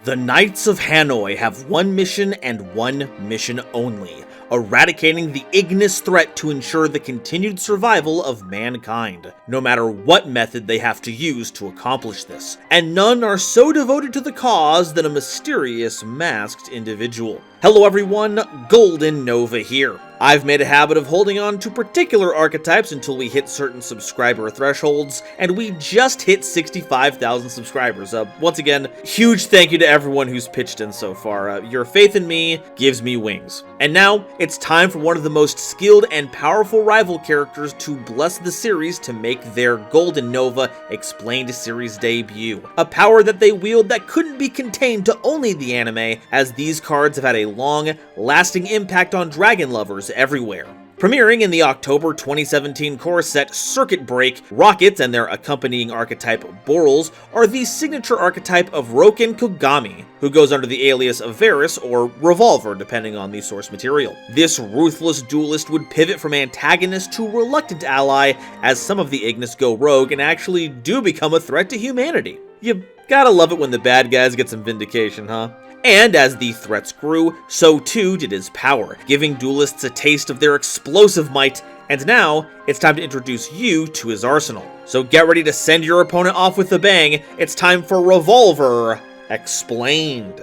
The Knights of Hanoi have one mission and one mission only: eradicating the ignis threat to ensure the continued survival of mankind, no matter what method they have to use to accomplish this. And none are so devoted to the cause than a mysterious masked individual. Hello everyone, GoldenNova here. I've made a habit of holding on to particular archetypes until we hit certain subscriber thresholds, and we just hit 65,000 subscribers. Once again, huge thank you to everyone who's pitched in so far. Your faith in me gives me wings. And now, it's time for one of the most skilled and powerful rival characters to bless the series to make their GoldenNova Explained series debut. A power that they wield that couldn't be contained to only the anime, as these cards have had a long, lasting impact on dragon lovers everywhere. Premiering in the October 2017 core set Circuit Break, Rokket and their accompanying archetype Borals are the signature archetype of Rokket Kogami, who goes under the alias of Varus or Revolver depending on the source material. This ruthless duelist would pivot from antagonist to reluctant ally as some of the Ignis go rogue and actually do become a threat to humanity. You gotta love it when the bad guys get some vindication, huh? And as the threats grew, so too did his power, giving duelists a taste of their explosive might, and now it's time to introduce you to his arsenal. So get ready to send your opponent off with a bang. It's time for Revolver Explained.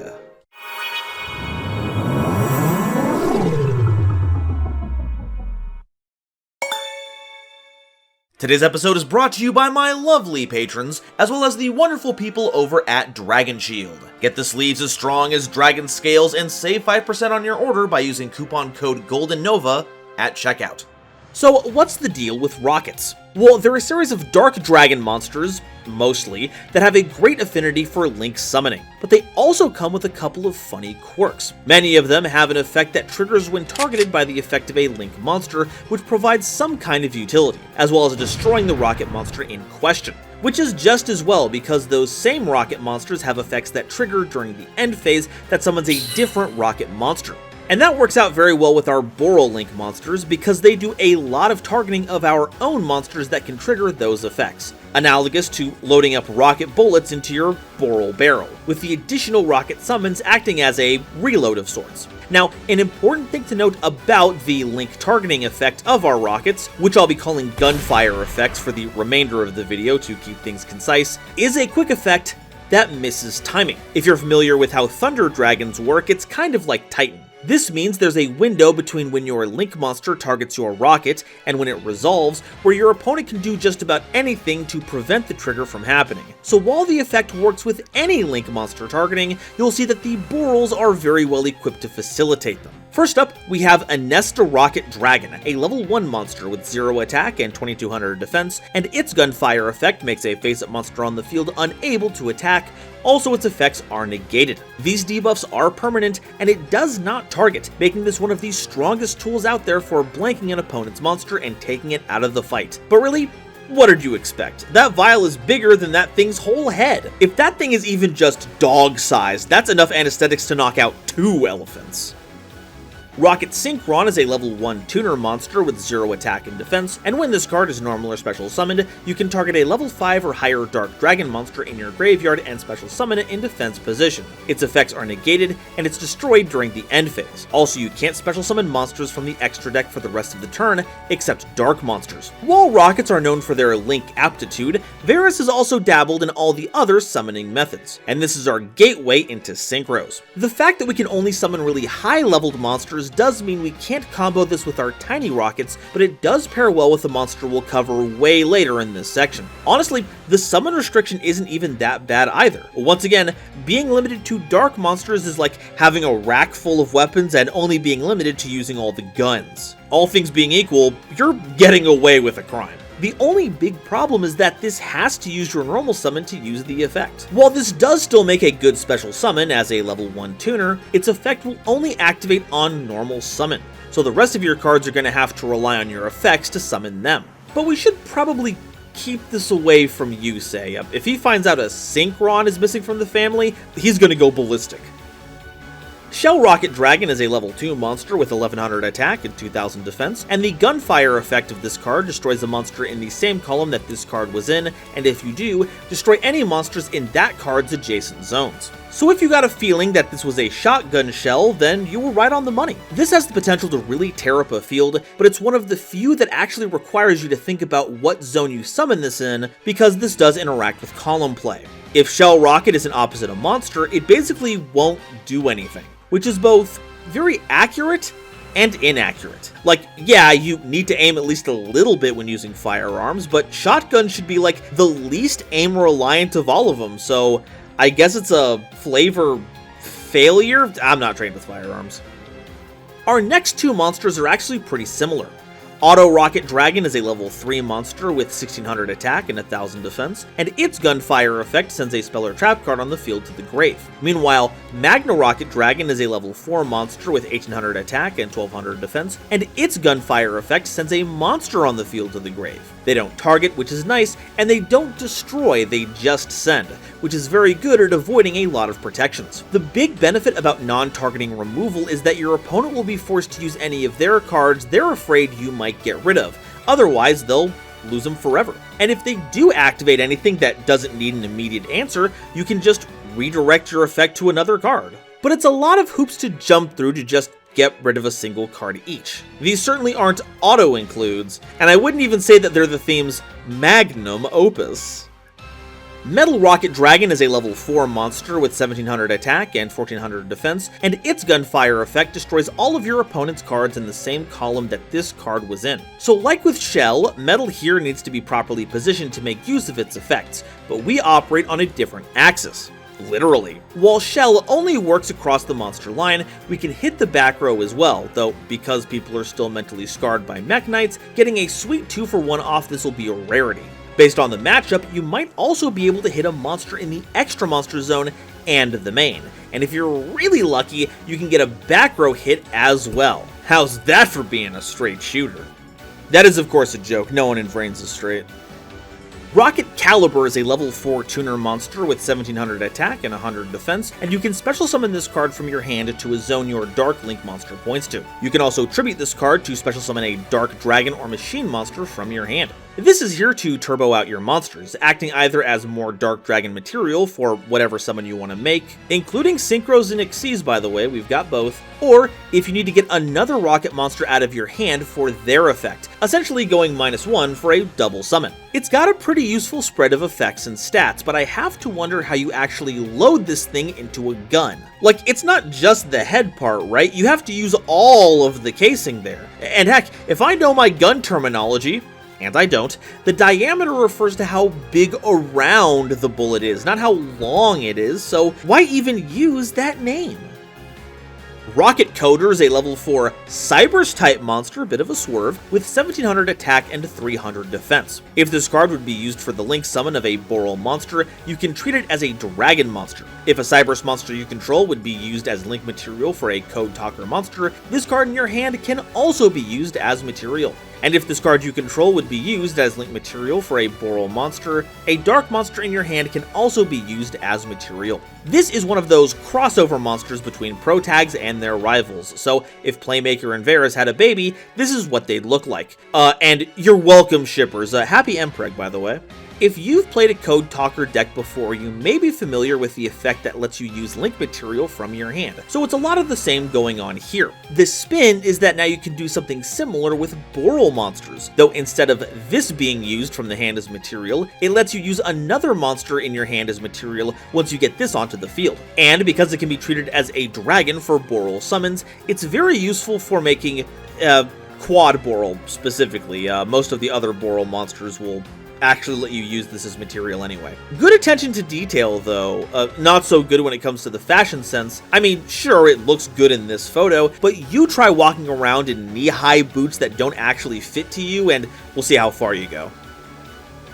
Today's episode is brought to you by my lovely patrons, as well as the wonderful people over at Dragon Shield. Get the sleeves as strong as dragon scales and save 5% on your order by using coupon code GoldenNova at checkout. So what's the deal with Rockets? Well, they're a series of dark dragon monsters, mostly, that have a great affinity for Link summoning, but they also come with a couple of funny quirks. Many of them have an effect that triggers when targeted by the effect of a Link monster, which provides some kind of utility, as well as destroying the Rokket monster in question. Which is just as well because those same Rokket monsters have effects that trigger during the end phase that summons a different Rokket monster. And that works out very well with our Boral Link monsters because they do a lot of targeting of our own monsters that can trigger those effects, analogous to loading up Rokket bullets into your Boral barrel, with the additional Rokket summons acting as a reload of sorts. Now, an important thing to note about the Link targeting effect of our Rockets, which I'll be calling gunfire effects for the remainder of the video to keep things concise, is a quick effect that misses timing. If you're familiar with how Thunder Dragons work, it's kind of like Titan. This means there's a window between when your Link monster targets your Rokket and when it resolves, where your opponent can do just about anything to prevent the trigger from happening. So while the effect works with any Link monster targeting, you'll see that the Borals are very well equipped to facilitate them. First up, we have Anesta Rokket Dragon, a level 1 monster with 0 attack and 2200 defense, and its gunfire effect makes a face-up monster on the field unable to attack. Also, its effects are negated. These debuffs are permanent, and it does not target, making this one of the strongest tools out there for blanking an opponent's monster and taking it out of the fight. But really, what did you expect? That vial is bigger than that thing's whole head. If that thing is even just dog-sized, that's enough anesthetics to knock out 2 elephants. Rokket Synchron is a level 1 tuner monster with 0 attack and defense, and when this card is normal or special summoned, you can target a level 5 or higher dark dragon monster in your graveyard and special summon it in defense position. Its effects are negated, and it's destroyed during the end phase. Also, you can't special summon monsters from the extra deck for the rest of the turn, except dark monsters. While Rockets are known for their Link aptitude, Varus has also dabbled in all the other summoning methods, and this is our gateway into synchros. The fact that we can only summon really high-leveled monsters does mean we can't combo this with our tiny Rockets, but it does pair well with a monster we'll cover way later in this section. Honestly, the summon restriction isn't even that bad either. Once again, being limited to dark monsters is like having a rack full of weapons and only being limited to using all the guns. All things being equal, you're getting away with a crime. The only big problem is that this has to use your normal summon to use the effect. While this does still make a good special summon as a level 1 tuner, its effect will only activate on normal summon, so the rest of your cards are going to have to rely on your effects to summon them. But we should probably keep this away from Yusei. If he finds out a Synchron is missing from the family, he's going to go ballistic. Shell Rocket Dragon is a level 2 monster with 1100 attack and 2000 defense, and the gunfire effect of this card destroys a monster in the same column that this card was in, and if you do, destroy any monsters in that card's adjacent zones. So if you got a feeling that this was a shotgun shell, then you were right on the money. This has the potential to really tear up a field, but it's one of the few that actually requires you to think about what zone you summon this in, because this does interact with column play. If Shell Rocket isn't opposite a monster, it basically won't do anything, which is both very accurate and inaccurate. Like, yeah, you need to aim at least a little bit when using firearms, but shotgun should be like the least aim reliant of all of them, so I guess it's a flavor failure? I'm not trained with firearms. Our next two monsters are actually pretty similar. Auto Rocket Dragon is a level 3 monster with 1600 attack and 1000 defense, and its gunfire effect sends a spell or trap card on the field to the grave. Meanwhile, Magna Rocket Dragon is a level 4 monster with 1800 attack and 1200 defense, and its gunfire effect sends a monster on the field to the grave. They don't target, which is nice, and they don't destroy, they just send, which is very good at avoiding a lot of protections. The big benefit about non-targeting removal is that your opponent will be forced to use any of their cards they're afraid you might get rid of, otherwise they'll lose them forever. And if they do activate anything that doesn't need an immediate answer, you can just redirect your effect to another card. But it's a lot of hoops to jump through to just get rid of a single card each. These certainly aren't auto-includes, and I wouldn't even say that they're the theme's magnum opus. Metal Rocket Dragon is a level 4 monster with 1700 attack and 1400 defense, and its gunfire effect destroys all of your opponent's cards in the same column that this card was in. So like with Shell, Metal here needs to be properly positioned to make use of its effects, but we operate on a different axis. Literally. While Shell only works across the monster line, we can hit the back row as well, though because people are still mentally scarred by Mech Knights, getting a sweet 2-for-1 off this will be a rarity. Based on the matchup, you might also be able to hit a monster in the extra monster zone and the main, and if you're really lucky, you can get a back row hit as well. How's that for being a straight shooter? That is of course a joke, no one in Vrains is straight. Rocket Caliber is a level 4 tuner monster with 1700 attack and 100 defense, and you can special summon this card from your hand to a zone your Dark Link monster points to. You can also tribute this card to special summon a Dark Dragon or Machine monster from your hand. This is here to turbo out your monsters, acting either as more Dark Dragon material for whatever summon you want to make, including Synchros and Xyz by the way, we've got both, or if you need to get another rocket monster out of your hand for their effect, essentially going -1 for a double summon. It's got a pretty useful spread of effects and stats, but I have to wonder how you actually load this thing into a gun. Like, it's not just the head part, right? You have to use all of the casing there. And heck, if I know my gun terminology, and I don't, the diameter refers to how big around the bullet is, not how long it is, so why even use that name? Rocket Coder is a level 4 Cybers type monster, a bit of a swerve, with 1700 attack and 300 defense. If this card would be used for the link summon of a Boral monster, you can treat it as a dragon monster. If a Cybers monster you control would be used as link material for a Code Talker monster, this card in your hand can also be used as material. And if this card you control would be used as link material for a Boral monster, a dark monster in your hand can also be used as material. This is one of those crossover monsters between pro tags and their rivals, so if Playmaker and Varus had a baby, this is what they'd look like. And you're welcome, shippers. Happy Mpreg, by the way. If you've played a Code Talker deck before, you may be familiar with the effect that lets you use link material from your hand, so it's a lot of the same going on here. The spin is that now you can do something similar with Boral monsters, though instead of this being used from the hand as material, it lets you use another monster in your hand as material once you get this onto the field. And because it can be treated as a dragon for Boral summons, it's very useful for making quad Boral specifically. Most of the other Boral monsters will actually let you use this as material anyway. Good attention to detail though, not so good when it comes to the fashion sense. I mean, sure, it looks good in this photo, but you try walking around in knee-high boots that don't actually fit to you and we'll see how far you go.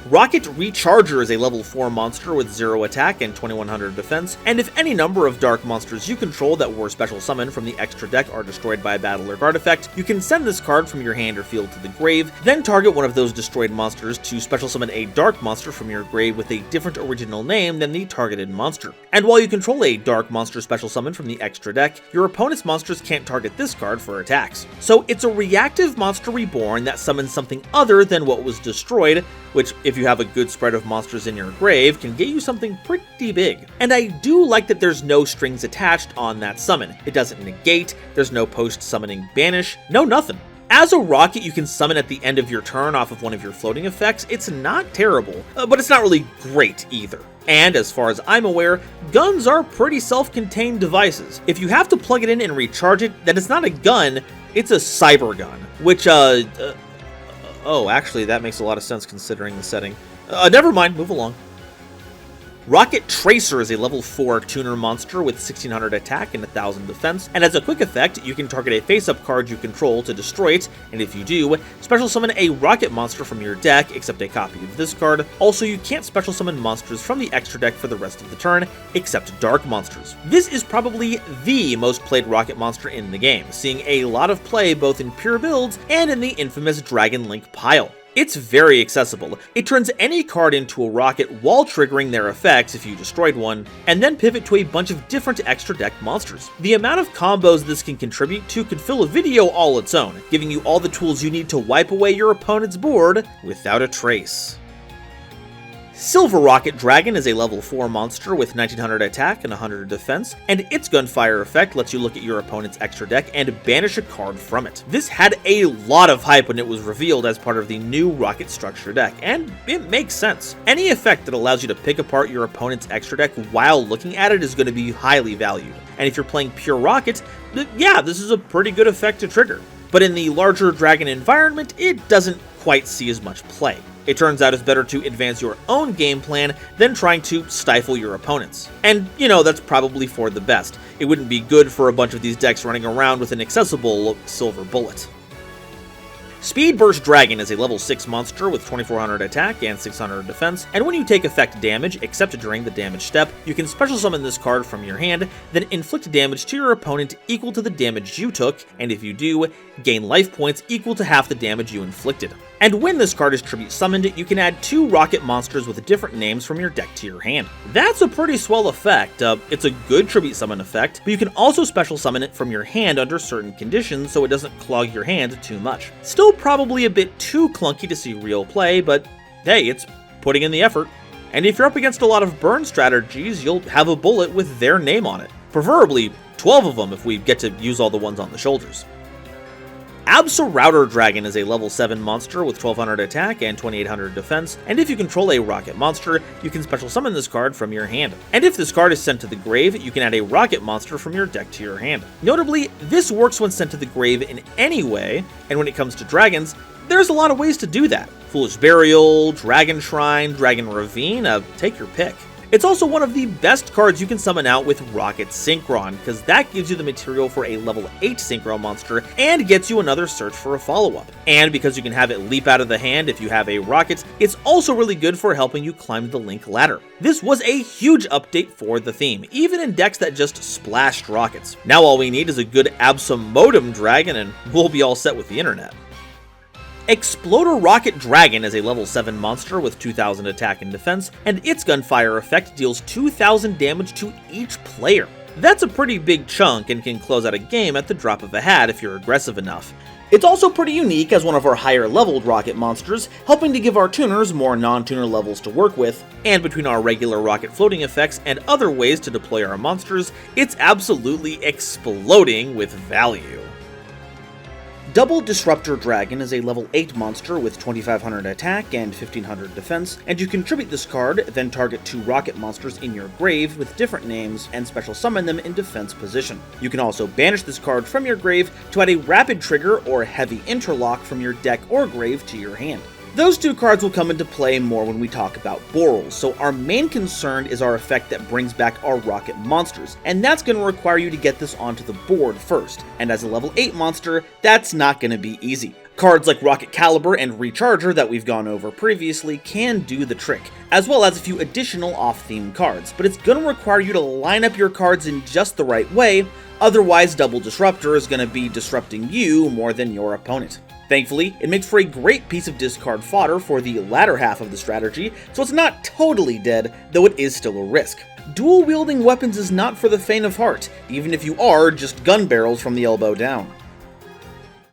Rokket Recharger is a level 4 monster with 0 attack and 2100 defense, and if any number of dark monsters you control that were special summoned from the extra deck are destroyed by a battle or artifact, you can send this card from your hand or field to the grave, then target one of those destroyed monsters to special summon a dark monster from your grave with a different original name than the targeted monster. And while you control a dark monster special summon from the extra deck, your opponent's monsters can't target this card for attacks. So it's a reactive monster reborn that summons something other than what was destroyed, which, if you have a good spread of monsters in your grave, can get you something pretty big. And I do like that there's no strings attached on that summon. It doesn't negate, there's no post-summoning banish, no nothing. As a Rokket you can summon at the end of your turn off of one of your floating effects. It's not terrible, but it's not really great either. And as far as I'm aware, guns are pretty self-contained devices. If you have to plug it in and recharge it, then it's not a gun, it's a cyber gun, which, oh, actually, that makes a lot of sense considering the setting. Never mind, move along. Rokket Tracer is a level 4 tuner monster with 1600 attack and 1000 defense, and as a quick effect, you can target a face-up card you control to destroy it, and if you do, special summon a Rokket monster from your deck, except a copy of this card. Also, you can't special summon monsters from the extra deck for the rest of the turn, except dark monsters. This is probably the most played Rokket monster in the game, seeing a lot of play both in pure builds and in the infamous Dragon Link pile. It's very accessible. It turns any card into a Rokket while triggering their effects if you destroyed one, and then pivot to a bunch of different extra deck monsters. The amount of combos this can contribute to could fill a video all its own, giving you all the tools you need to wipe away your opponent's board without a trace. Silver Rokket Dragon is a level 4 monster with 1900 attack and 100 defense, and its gunfire effect lets you look at your opponent's extra deck and banish a card from it. This had a lot of hype when it was revealed as part of the new Rokket structure deck, and it makes sense. Any effect that allows you to pick apart your opponent's extra deck while looking at it is going to be highly valued, and if you're playing pure Rokket, yeah, this is a pretty good effect to trigger. But in the larger Dragon environment, it doesn't quite see as much play. It turns out it's better to advance your own game plan than trying to stifle your opponents. And, you know, that's probably for the best. It wouldn't be good for a bunch of these decks running around with an accessible silver bullet. Speed Burst Dragon is a level 6 monster with 2400 attack and 600 defense, and when you take effect damage, except during the damage step, you can special summon this card from your hand, then inflict damage to your opponent equal to the damage you took, and if you do, gain life points equal to half the damage you inflicted. And when this card is tribute summoned, you can add 2 Rokket monsters with different names from your deck to your hand. That's a pretty swell effect. It's a good tribute summon effect, but you can also special summon it from your hand under certain conditions so it doesn't clog your hand too much. Still probably a bit too clunky to see real play, but hey, it's putting in the effort. And if you're up against a lot of burn strategies, you'll have a bullet with their name on it. Preferably 12 of them if we get to use all the ones on the shoulders. Absolrouter Dragon is a level 7 monster with 1200 attack and 2800 defense, and if you control a Rokket monster, you can special summon this card from your hand. And if this card is sent to the grave, you can add a Rokket monster from your deck to your hand. Notably, this works when sent to the grave in any way, and when it comes to dragons, there's a lot of ways to do that. Foolish Burial, Dragon Shrine, Dragon Ravine, take your pick. It's also one of the best cards you can summon out with Rokket Synchron, because that gives you the material for a level 8 Synchro monster and gets you another search for a follow-up. And because you can have it leap out of the hand if you have a Rokket, it's also really good for helping you climb the Link ladder. This was a huge update for the theme, even in decks that just splashed Rockets. Now all we need is a good Absolmodem Dragon and we'll be all set with the internet. Exploder Rokket Dragon is a level 7 monster with 2000 attack and defense, and its gunfire effect deals 2000 damage to each player. That's a pretty big chunk and can close out a game at the drop of a hat if you're aggressive enough. It's also pretty unique as one of our higher leveled Rokket monsters, helping to give our tuners more non-tuner levels to work with, and between our regular Rokket floating effects and other ways to deploy our monsters, it's absolutely exploding with value. Double Disruptor Dragon is a level 8 monster with 2500 attack and 1500 defense, and you contribute this card, then target 2 Rokket monsters in your grave with different names and special summon them in defense position. You can also banish this card from your grave to add a rapid trigger or heavy interlock from your deck or grave to your hand. Those 2 cards will come into play more when we talk about Borals, so our main concern is our effect that brings back our Rokket monsters, and that's going to require you to get this onto the board first, and as a level 8 monster, that's not going to be easy. Cards like Rocket Caliber and Recharger that we've gone over previously can do the trick, as well as a few additional off-theme cards, but it's going to require you to line up your cards in just the right way, otherwise Double Disruptor is going to be disrupting you more than your opponent. Thankfully, it makes for a great piece of discard fodder for the latter half of the strategy, so it's not totally dead, though it is still a risk. Dual-wielding weapons is not for the faint of heart, even if you are just gun barrels from the elbow down.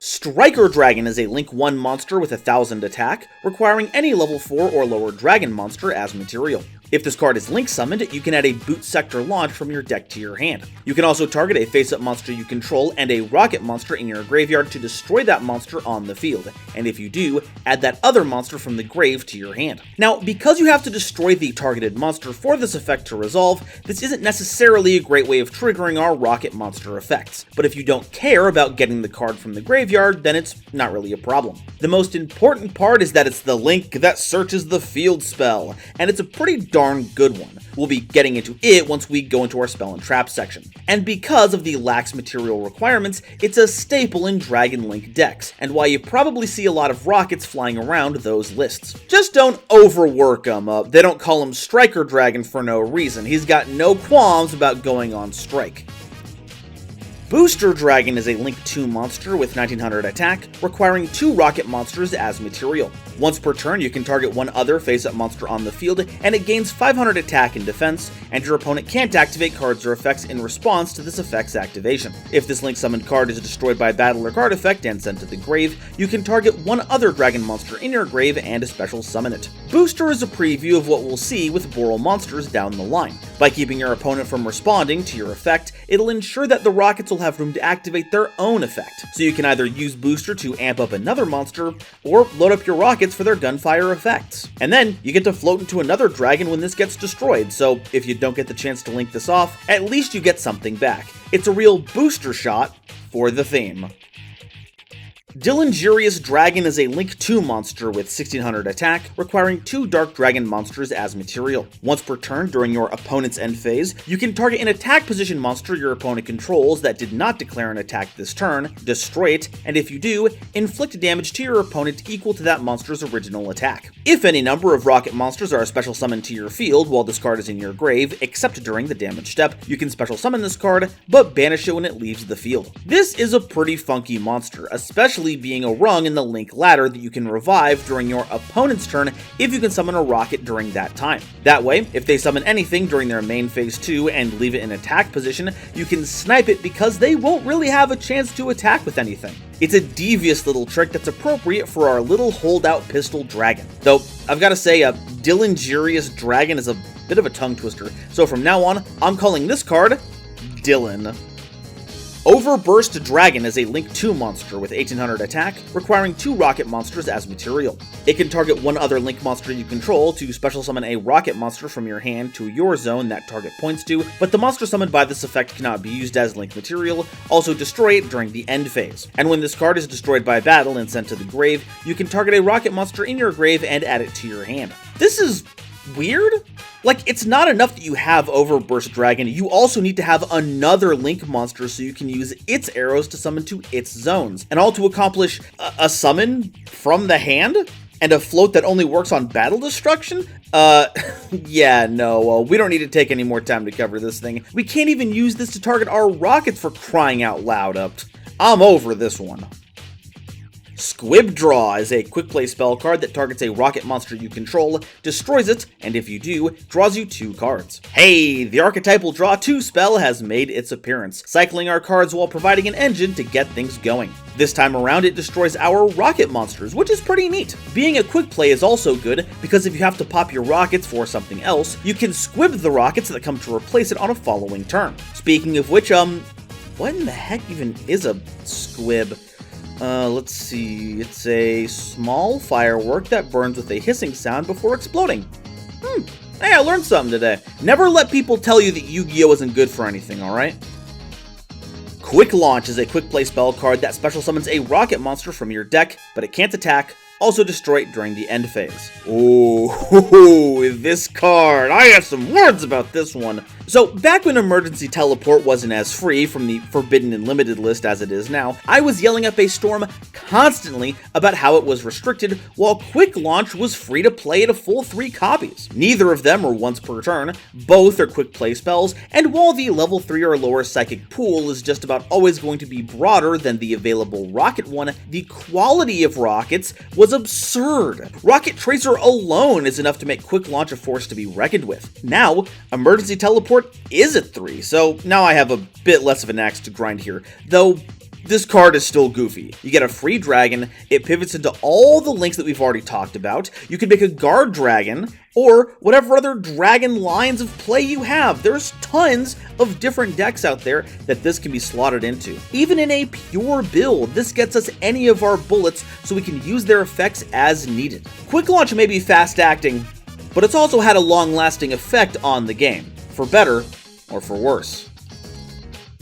Striker Dragon is a Link 1 monster with 1000 attack, requiring any level 4 or lower dragon monster as material. If this card is Link summoned, you can add a Boot Sector launch from your deck to your hand. You can also target a face-up monster you control and a Rocket monster in your graveyard to destroy that monster on the field, and if you do, add that other monster from the grave to your hand. Now, because you have to destroy the targeted monster for this effect to resolve, this isn't necessarily a great way of triggering our Rocket monster effects, but if you don't care about getting the card from the graveyard, then it's not really a problem. The most important part is that it's the Link that searches the field spell, and it's a pretty darn good one. We'll be getting into it once we go into our spell and trap section. And because of the lax material requirements, it's a staple in Dragon Link decks, and why you probably see a lot of rockets flying around those lists. Just don't overwork him. They don't call him Striker Dragon for no reason. He's got no qualms about going on strike. Booster Dragon is a Link 2 monster with 1900 attack, requiring 2 rocket monsters as material. Once per turn, you can target one other face-up monster on the field, and it gains 500 attack and defense, and your opponent can't activate cards or effects in response to this effect's activation. If this Link summoned card is destroyed by battle or card effect and sent to the grave, you can target one other dragon monster in your grave and special summon it. Booster is a preview of what we'll see with Boral monsters down the line. By keeping your opponent from responding to your effect, it'll ensure that the rockets will have room to activate their own effect, so you can either use Booster to amp up another monster, or load up your rockets for their gunfire effects. And then, you get to float into another dragon when this gets destroyed, so if you don't get the chance to link this off, at least you get something back. It's a real booster shot for the theme. Dilingerious Dragon is a Link 2 monster with 1600 attack, requiring 2 Dark Dragon monsters as material. Once per turn during your opponent's end phase, you can target an attack position monster your opponent controls that did not declare an attack this turn, destroy it, and if you do, inflict damage to your opponent equal to that monster's original attack. If any number of rocket monsters are special summoned to your field while this card is in your grave, except during the damage step, you can special summon this card, but banish it when it leaves the field. This is a pretty funky monster, especially being a rung in the Link ladder that you can revive during your opponent's turn if you can summon a rocket during that time. That way, if they summon anything during their main phase 2 and leave it in attack position, you can snipe it because they won't really have a chance to attack with anything. It's a devious little trick that's appropriate for our little holdout pistol dragon. Though, I've gotta say, Dilingerious Dragon is a bit of a tongue twister, so from now on, I'm calling this card Dylan. Overburst Dragon is a Link 2 monster with 1800 attack, requiring 2 rocket monsters as material. It can target one other Link monster you control to special summon a rocket monster from your hand to your zone that target points to, but the monster summoned by this effect cannot be used as Link material, also destroy it during the end phase. And when this card is destroyed by battle and sent to the grave, you can target a rocket monster in your grave and add it to your hand. This is weird? Like, it's not enough that you have Overburst Dragon, you also need to have another Link monster so you can use its arrows to summon to its zones, and all to accomplish a summon from the hand? And a float that only works on battle destruction? Yeah, no, we don't need to take any more time to cover this thing. We can't even use this to target our rockets for crying out loud. I'm over this one. Squib Draw is a quick play spell card that targets a rocket monster you control, destroys it, and if you do, draws you 2 cards. Hey, the Archetypal Draw 2 spell has made its appearance, cycling our cards while providing an engine to get things going. This time around, it destroys our rocket monsters, which is pretty neat. Being a quick play is also good, because if you have to pop your rockets for something else, you can squib the rockets that come to replace it on a following turn. Speaking of which, what in the heck even is a squib? Let's see, it's a small firework that burns with a hissing sound before exploding. Hey, I learned something today. Never let people tell you that Yu-Gi-Oh isn't good for anything, alright? Quick Launch is a quick play spell card that special summons a rocket monster from your deck, but it can't attack, also destroy it during the end phase. Ooh, this card, I have some words about this one. So back when Emergency Teleport wasn't as free from the Forbidden and Limited list as it is now, I was yelling up a storm constantly about how it was restricted, while Quick Launch was free to play at a full 3 copies. Neither of them are once per turn, both are quick play spells, and while the level 3 or lower psychic pool is just about always going to be broader than the available Rocket one, the quality of rockets was absurd. Rocket Tracer alone is enough to make Quick Launch a force to be reckoned with. Now, Emergency Teleport is at 3, so now I have a bit less of an axe to grind here, though this card is still goofy. You get a free dragon, it pivots into all the links that we've already talked about, you can make a guard dragon, or whatever other dragon lines of play you have. There's tons of different decks out there that this can be slotted into. Even in a pure build, this gets us any of our bullets so we can use their effects as needed. Quick Launch may be fast acting, but it's also had a long-lasting effect on the game, for better or for worse.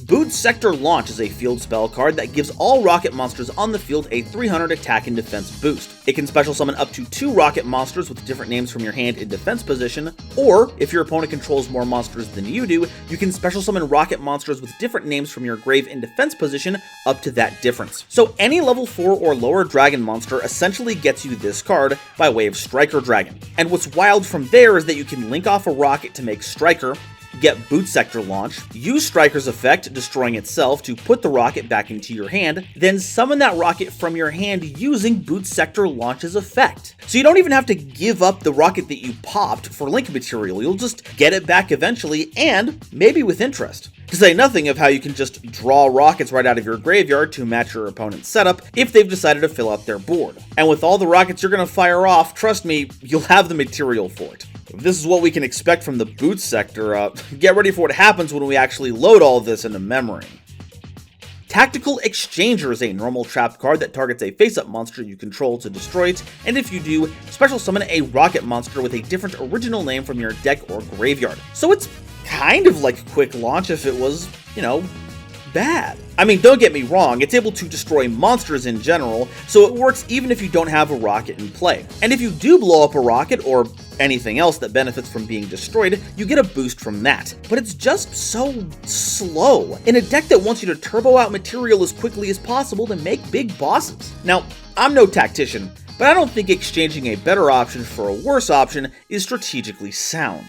Boot Sector Launch is a field spell card that gives all rocket monsters on the field a 300 attack and defense boost. It can special summon up to 2 rocket monsters with different names from your hand in defense position, or if your opponent controls more monsters than you do, you can special summon rocket monsters with different names from your grave in defense position up to that difference. So any level 4 or lower dragon monster essentially gets you this card by way of Striker Dragon. And what's wild from there is that you can link off a rocket to make Striker, get Boot Sector Launch, use Striker's effect, destroying itself, to put the rocket back into your hand, then summon that rocket from your hand using Boot Sector Launch's effect. So you don't even have to give up the rocket that you popped for link material, you'll just get it back eventually, and maybe with interest. To say nothing of how you can just draw rockets right out of your graveyard to match your opponent's setup if they've decided to fill out their board. And with all the rockets you're going to fire off, trust me, you'll have the material for it. If this is what we can expect from the Boot Sector, get ready for what happens when we actually load all this into memory. Tactical Exchanger is a normal trapped card that targets a face-up monster you control to destroy it, and if you do, special summon a rocket monster with a different original name from your deck or graveyard. So it's kind of like Quick Launch if it was, bad. I mean, don't get me wrong, it's able to destroy monsters in general, so it works even if you don't have a rocket in play. And if you do blow up a rocket, or anything else that benefits from being destroyed, you get a boost from that. But it's just so slow, in a deck that wants you to turbo out material as quickly as possible to make big bosses. Now, I'm no tactician, but I don't think exchanging a better option for a worse option is strategically sound.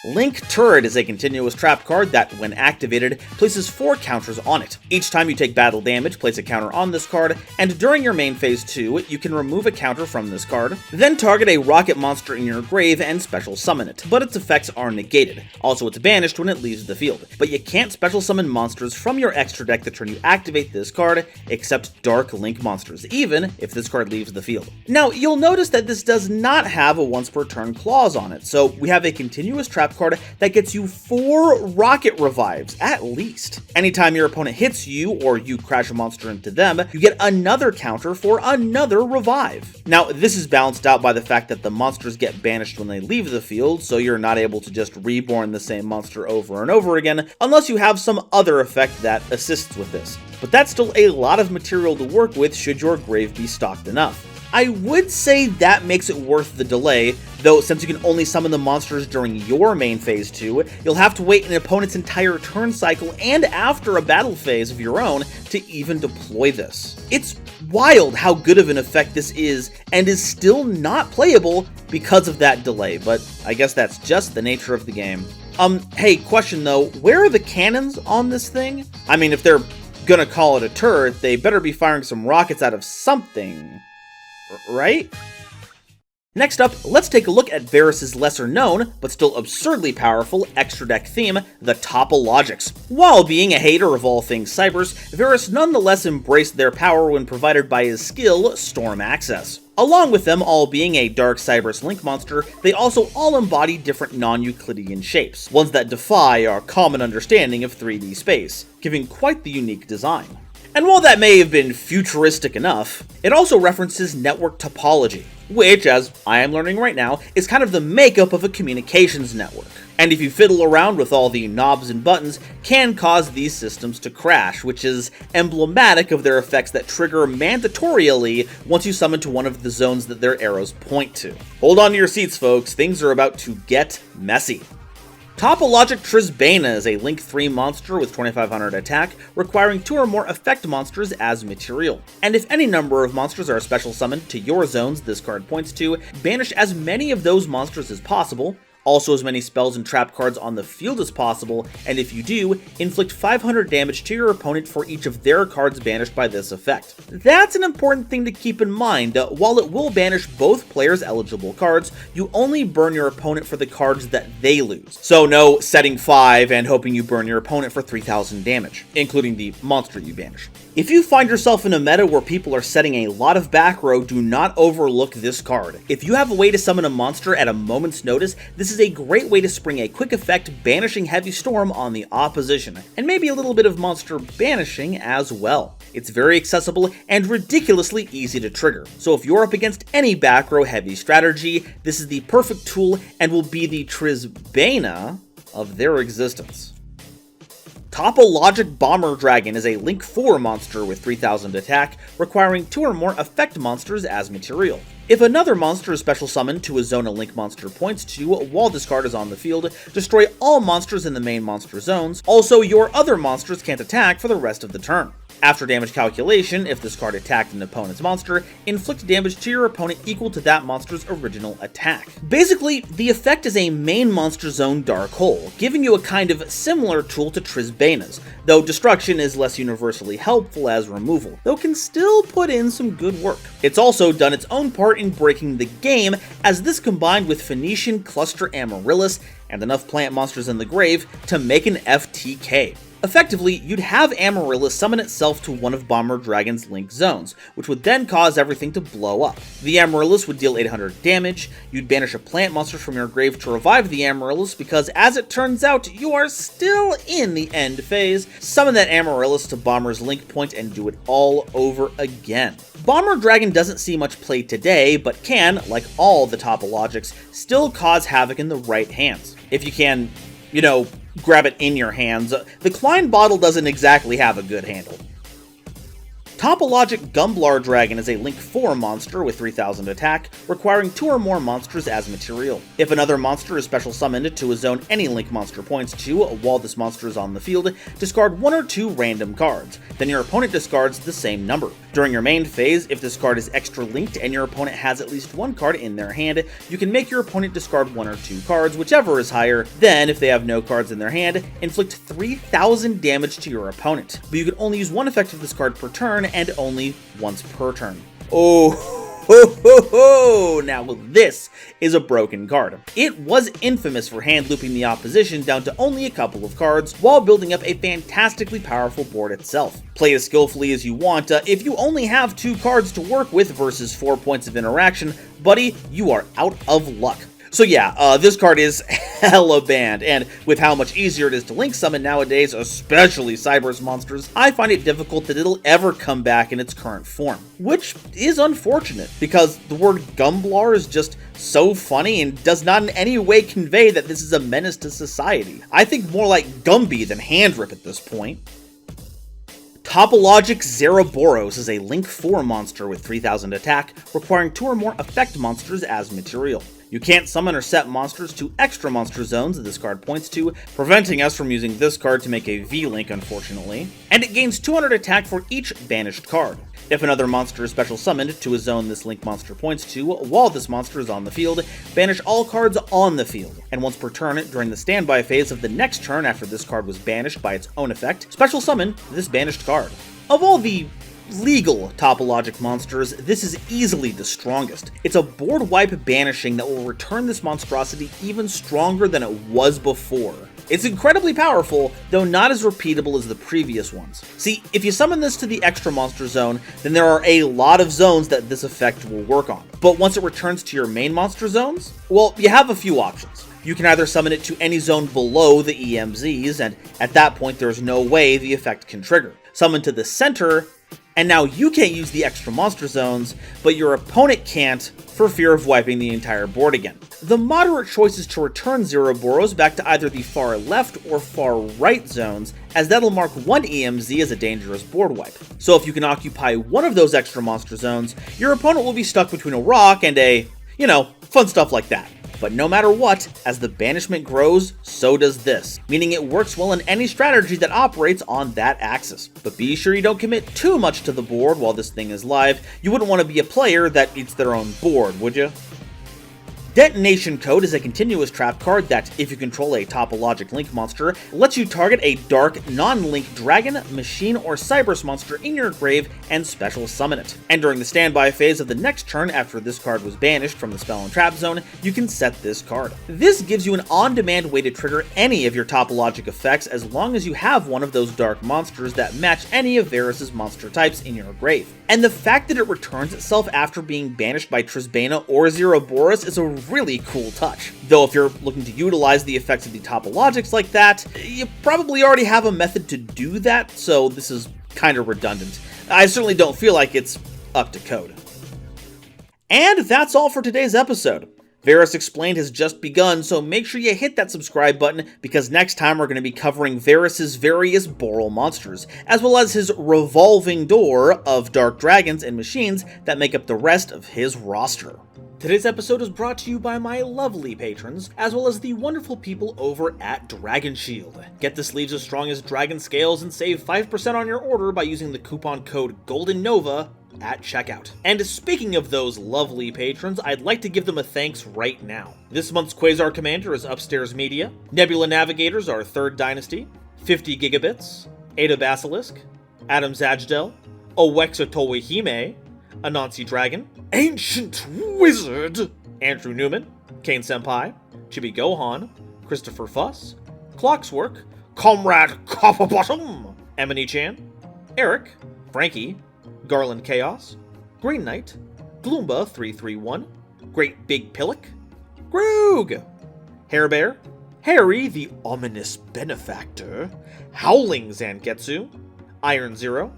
Link Turret is a continuous trap card that, when activated, places 4 counters on it. Each time you take battle damage, place a counter on this card, and during your main phase 2, you can remove a counter from this card, then target a rocket monster in your grave and special summon it, but its effects are negated. Also, it's banished when it leaves the field. But you can't special summon monsters from your extra deck the turn you activate this card, except Dark Link monsters, even if this card leaves the field. Now, you'll notice that this does not have a once per turn clause on it, so we have a continuous trap card that gets you 4 rocket revives, at least. Anytime your opponent hits you, or you crash a monster into them, you get another counter for another revive. Now, this is balanced out by the fact that the monsters get banished when they leave the field, so you're not able to just reborn the same monster over and over again, unless you have some other effect that assists with this. But that's still a lot of material to work with should your grave be stocked enough. I would say that makes it worth the delay, though since you can only summon the monsters during your main phase 2, you'll have to wait an opponent's entire turn cycle and after a battle phase of your own to even deploy this. It's wild how good of an effect this is, and is still not playable because of that delay, but I guess that's just the nature of the game. Hey, question though, where are the cannons on this thing? I mean, if they're gonna call it a turret, they better be firing some rockets out of something. Right? Next up, let's take a look at Varus's lesser known, but still absurdly powerful extra deck theme, the Topologics. While being a hater of all things Cybers, Varus nonetheless embraced their power when provided by his skill, Storm Access. Along with them all being a Dark Cybers Link monster, they also all embody different non-Euclidean shapes, ones that defy our common understanding of 3D space, giving quite the unique design. And while that may have been futuristic enough, it also references network topology, which, as I am learning right now, is kind of the makeup of a communications network. And if you fiddle around with all the knobs and buttons, can cause these systems to crash, which is emblematic of their effects that trigger mandatorily once you summon to one of the zones that their arrows point to. Hold on to your seats, folks, things are about to get messy. Topologic Trizbana is a Link 3 monster with 2500 attack, requiring 2 or more effect monsters as material. And if any number of monsters are special summoned to your zones this card points to, banish as many of those monsters as possible, also as many spells and trap cards on the field as possible, and if you do, inflict 500 damage to your opponent for each of their cards banished by this effect. That's an important thing to keep in mind. While it will banish both players' eligible cards, you only burn your opponent for the cards that they lose. So no setting 5 and hoping you burn your opponent for 3000 damage, including the monster you banish. If you find yourself in a meta where people are setting a lot of back row, do not overlook this card. If you have a way to summon a monster at a moment's notice, this is a great way to spring a quick effect banishing Heavy Storm on the opposition, and maybe a little bit of monster banishing as well. It's very accessible and ridiculously easy to trigger, so if you're up against any back row heavy strategy, this is the perfect tool and will be the Trizbana of their existence. Topologic Bomber Dragon is a Link 4 monster with 3000 attack, requiring 2 or more effect monsters as material. If another monster is special summoned to a zone a Link monster points to while this card is on the field, destroy all monsters in the main monster zones. Also, your other monsters can't attack for the rest of the turn. After damage calculation, if this card attacked an opponent's monster, inflict damage to your opponent equal to that monster's original attack. Basically, the effect is a main monster zone dark hole, giving you a kind of similar tool to Trizbana's, though destruction is less universally helpful as removal, though can still put in some good work. It's also done its own part in breaking the game, as this combined with Phoenician Cluster Amaryllis and enough plant monsters in the grave to make an FTK. Effectively, you'd have Amaryllis summon itself to one of Bomber Dragon's Link zones, which would then cause everything to blow up. The Amaryllis would deal 800 damage, you'd banish a plant monster from your grave to revive the Amaryllis because, as it turns out, you are still in the end phase. Summon that Amaryllis to Bomber's Link point and do it all over again. Bomber Dragon doesn't see much play today, but can, like all the Topologics, still cause havoc in the right hands. If you can, grab it in your hands. The Klein bottle doesn't exactly have a good handle. Topologic Gumblar Dragon is a Link 4 monster with 3000 attack, requiring 2 or more monsters as material. If another monster is special summoned to a zone any Link monster points to while this monster is on the field, discard 1 or 2 random cards. Then your opponent discards the same number. During your main phase, if this card is extra linked and your opponent has at least 1 card in their hand, you can make your opponent discard 1 or 2 cards, whichever is higher. Then, if they have no cards in their hand, inflict 3000 damage to your opponent. But you can only use 1 effect of this card per turn and only once per turn. Now this is a broken card. It was infamous for hand looping the opposition down to only a couple of cards while building up a fantastically powerful board itself. Play as skillfully as you want. If you only have 2 cards to work with versus 4 points of interaction, buddy, you are out of luck. So yeah, this card is hella banned, and with how much easier it is to Link summon nowadays, especially Cyberse monsters, I find it difficult that it'll ever come back in its current form. Which is unfortunate, because the word Gumblar is just so funny and does not in any way convey that this is a menace to society. I think more like Gumby than Handrip at this point. Topologic Zeraboros is a Link 4 monster with 3000 attack, requiring 2 or more effect monsters as material. You can't summon or set monsters to extra monster zones that this card points to, preventing us from using this card to make a V-Link, unfortunately. And it gains 200 attack for each banished card. If another monster is special summoned to a zone this Link monster points to while this monster is on the field, banish all cards on the field. And once per turn, during the standby phase of the next turn after this card was banished by its own effect, special summon this banished card. Of all the legal Topologic monsters, this is easily the strongest. It's a board wipe banishing that will return this monstrosity even stronger than it was before. It's incredibly powerful, though not as repeatable as the previous ones. See, if you summon this to the extra monster zone, then there are a lot of zones that this effect will work on. But once it returns to your main monster zones, well, you have a few options. You can either summon it to any zone below the EMZs, and at that point there's no way the effect can trigger. Summon to the center, and now you can't use the extra monster zones, but your opponent can't for fear of wiping the entire board again. The moderate choice is to return Zeraboros back to either the far left or far right zones, as that'll mark one EMZ as a dangerous board wipe. So if you can occupy one of those extra monster zones, your opponent will be stuck between a rock and a, fun stuff like that. But no matter what, as the banishment grows, so does this, meaning it works well in any strategy that operates on that axis. But be sure you don't commit too much to the board while this thing is live. You wouldn't want to be a player that eats their own board, would you? Detonation Code is a continuous trap card that, if you control a Topologic Link monster, lets you target a dark, non-link dragon, machine, or Cyberse monster in your grave and special summon it. And during the standby phase of the next turn after this card was banished from the spell and trap zone, you can set this card. This gives you an on-demand way to trigger any of your Topologic effects as long as you have one of those dark monsters that match any of Varus' monster types in your grave. And the fact that it returns itself after being banished by Trisbana or Zeroboros is a really cool touch. Though if you're looking to utilize the effects of the Topologics like that, you probably already have a method to do that, so this is kind of redundant. I certainly don't feel like it's up to code. And that's all for today's episode. Varus Explained has just begun, so make sure you hit that subscribe button, because next time we're going to be covering Varus' various Boral monsters, as well as his revolving door of dark dragons and machines that make up the rest of his roster. Today's episode is brought to you by my lovely patrons, as well as the wonderful people over at Dragon Shield. Get the sleeves as strong as dragon scales and save 5% on your order by using the coupon code GoldenNova at checkout. And speaking of those lovely patrons, I'd like to give them a thanks right now. This month's Quasar Commander is Upstairs Media, Nebula Navigators are Third Dynasty, 50 Gigabits, Ada Basilisk, Adam Zajdel, Owexatowi Hime, Anansi Dragon, Ancient Wizard, Andrew Newman, Kane Senpai, Chibi Gohan, Christopher Fuss, Clockswork, Comrade Copperbottom, Emony Chan, Eric, Frankie, Garland Chaos, Green Knight, Gloomba 331, Great Big Pillock, Groog, Hairbear, Harry the Ominous Benefactor, Howling Zangetsu, Iron Zero,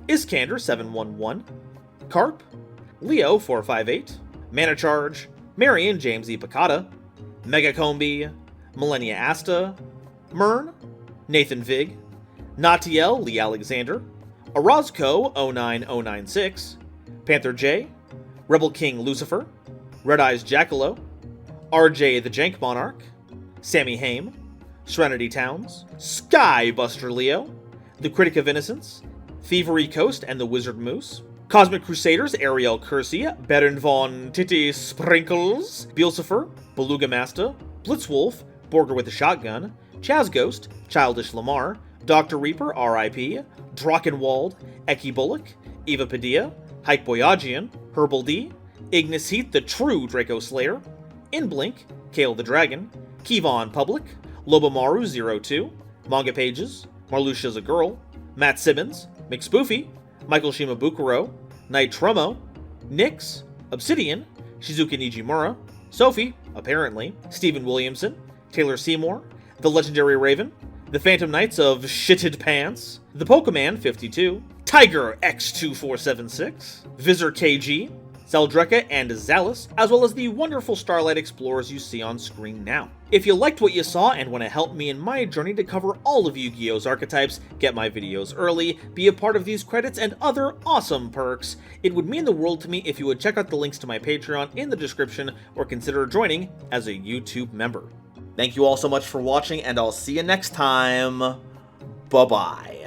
Iskander 711, Carp, Leo 458, Mana Charge, Marion James E. Picata, Megacombi, Millennia Asta, Mern, Nathan Vig, Natiel Lee Alexander, Orozco 09096, Panther J, Rebel King Lucifer, Red Eyes Jackalow, RJ the Jank Monarch, Sammy Haim, Serenity Towns, Skybuster Leo, The Critic of Innocence, Thievery Coast and the Wizard Moose, Cosmic Crusaders Ariel Kersey, Baron von Titty Sprinkles, Beelzephyr, Beluga Master, Blitzwolf, Borger with a Shotgun, Chaz Ghost, Childish Lamar, Dr. Reaper R.I.P., Drachenwald, Eki Bullock, Eva Padilla, Hike Boyagian, Herbal D, Ignis Heat the True Draco Slayer, Inblink, Kale the Dragon, Kevon Public, Lobomaru 02, Manga Pages, Marluxia's a Girl, Matt Simmons, McSpoofy, Michael Shimabukuro, Night Trummo, Nyx, Obsidian, Shizuka Nijimura, Sophie, apparently, Stephen Williamson, Taylor Seymour, The Legendary Raven, The Phantom Knights of Shitted Pants, The Pokemon 52, Tiger X2476, Visor KG, Zeldreka and Zalus, as well as the wonderful Starlight Explorers you see on screen now. If you liked what you saw and want to help me in my journey to cover all of Yu-Gi-Oh's archetypes, get my videos early, be a part of these credits and other awesome perks, it would mean the world to me if you would check out the links to my Patreon in the description or consider joining as a YouTube member. Thank you all so much for watching, and I'll see you next time. Bye-bye.